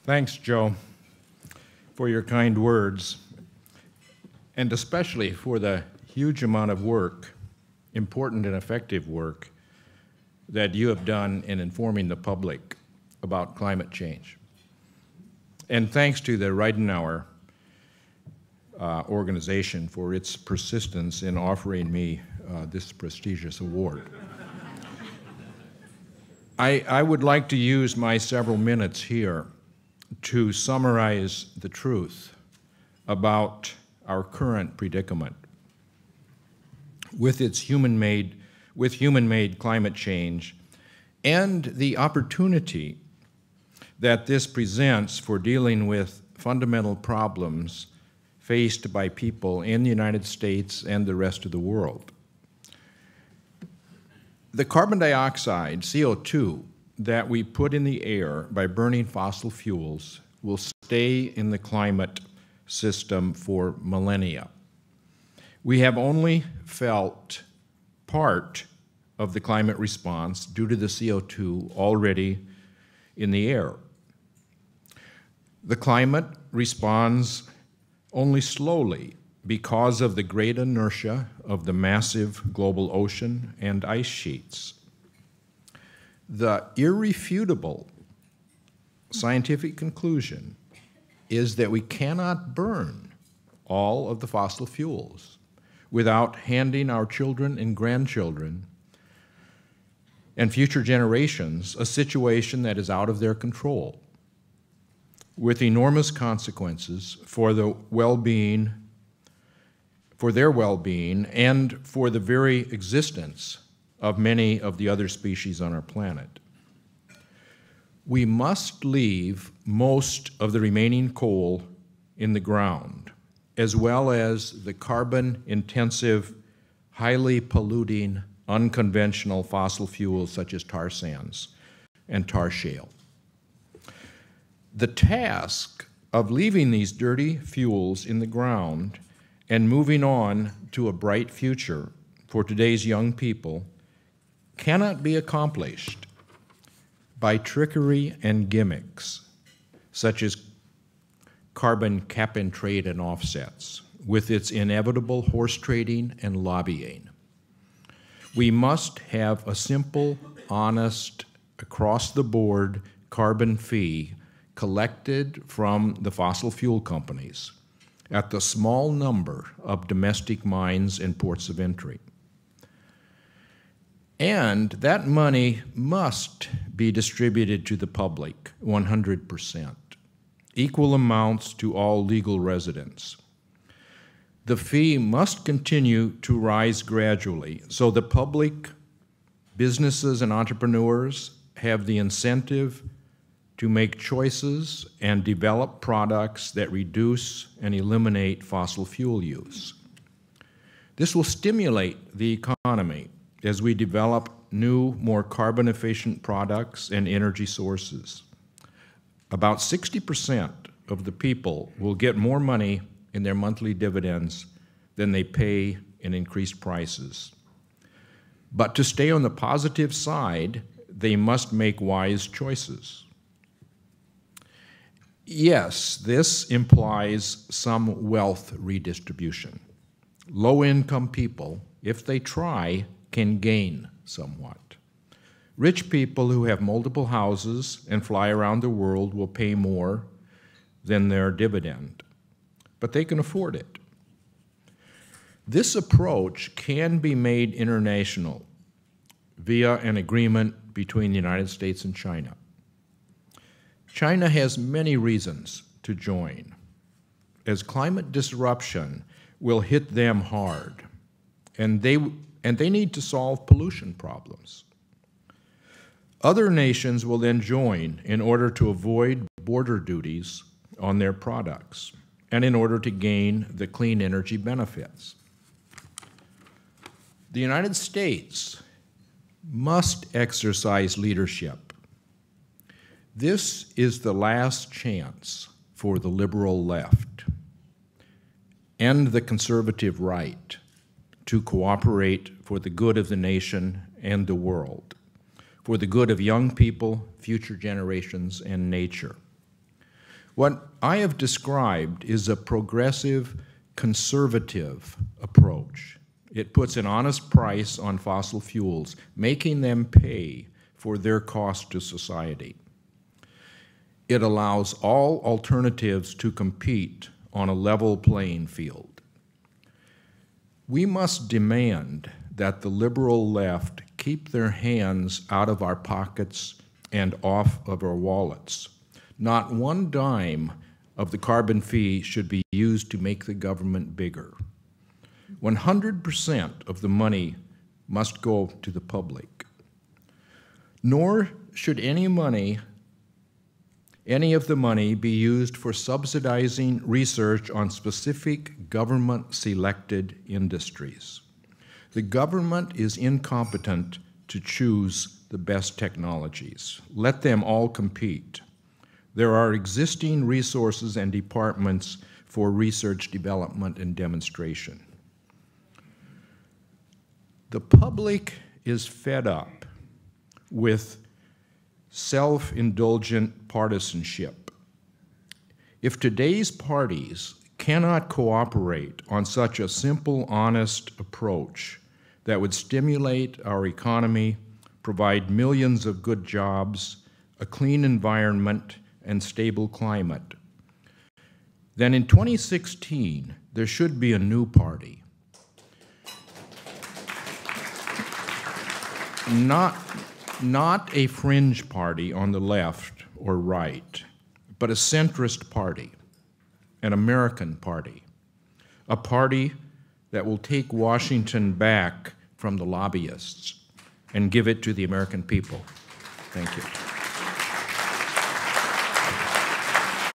Thanks, Joe, for your kind words, and especially for the huge amount of work, important and effective work, that you have done in informing the public about climate change. And thanks to the Ridenhour organization for its persistence in offering me this prestigious award. I would like to use my several minutes here to summarize the truth about our current predicament with human-made climate change and the opportunity that this presents for dealing with fundamental problems faced by people in the United States and the rest of the world. The carbon dioxide, CO2, that we put in the air by burning fossil fuels will stay in the climate system for millennia. We have only felt part of the climate response due to the CO2 already in the air. The climate responds only slowly because of the great inertia of the massive global ocean and ice sheets. The irrefutable scientific conclusion is that we cannot burn all of the fossil fuels without handing our children and grandchildren and future generations a situation that is out of their control, with enormous consequences for the well-being, for their well-being, and for the very existence of many of the other species on our planet. We must leave most of the remaining coal in the ground, as well as the carbon-intensive, highly polluting, unconventional fossil fuels such as tar sands and tar shale. The task of leaving these dirty fuels in the ground and moving on to a bright future for today's young people cannot be accomplished by trickery and gimmicks, such as carbon cap and trade and offsets, with its inevitable horse trading and lobbying. We must have a simple, honest, across-the-board carbon fee collected from the fossil fuel companies at the small number of domestic mines and ports of entry. And that money must be distributed to the public 100%, equal amounts to all legal residents. The fee must continue to rise gradually so the public, businesses, and entrepreneurs have the incentive to make choices and develop products that reduce and eliminate fossil fuel use. This will stimulate the economy as we develop new, more carbon-efficient products and energy sources. About 60% of the people will get more money in their monthly dividends than they pay in increased prices. But to stay on the positive side, they must make wise choices. Yes, this implies some wealth redistribution. Low-income people, if they try, can gain somewhat. Rich people who have multiple houses and fly around the world will pay more than their dividend, but they can afford it. This approach can be made international via an agreement between the United States and China. China has many reasons to join, as climate disruption will hit them hard, and they need to solve pollution problems. Other nations will then join in order to avoid border duties on their products and in order to gain the clean energy benefits. The United States must exercise leadership. This is the last chance for the liberal left and the conservative right to cooperate for the good of the nation and the world, for the good of young people, future generations, and nature. What I have described is a progressive, conservative approach. It puts an honest price on fossil fuels, making them pay for their cost to society. It allows all alternatives to compete on a level playing field. We must demand that the liberal left keep their hands out of our pockets and off of our wallets. Not one dime of the carbon fee should be used to make the government bigger. 100% of the money must go to the public. Nor should any of the money be used for subsidizing research on specific government-selected industries. The government is incompetent to choose the best technologies. Let them all compete. There are existing resources and departments for research, development, and demonstration. The public is fed up with self-indulgent partisanship. If today's parties cannot cooperate on such a simple, honest approach that would stimulate our economy, provide millions of good jobs, a clean environment, and stable climate, then in 2016, there should be a new party. Not a fringe party on the left or right, but a centrist party, an American party, a party that will take Washington back from the lobbyists and give it to the American people. Thank you.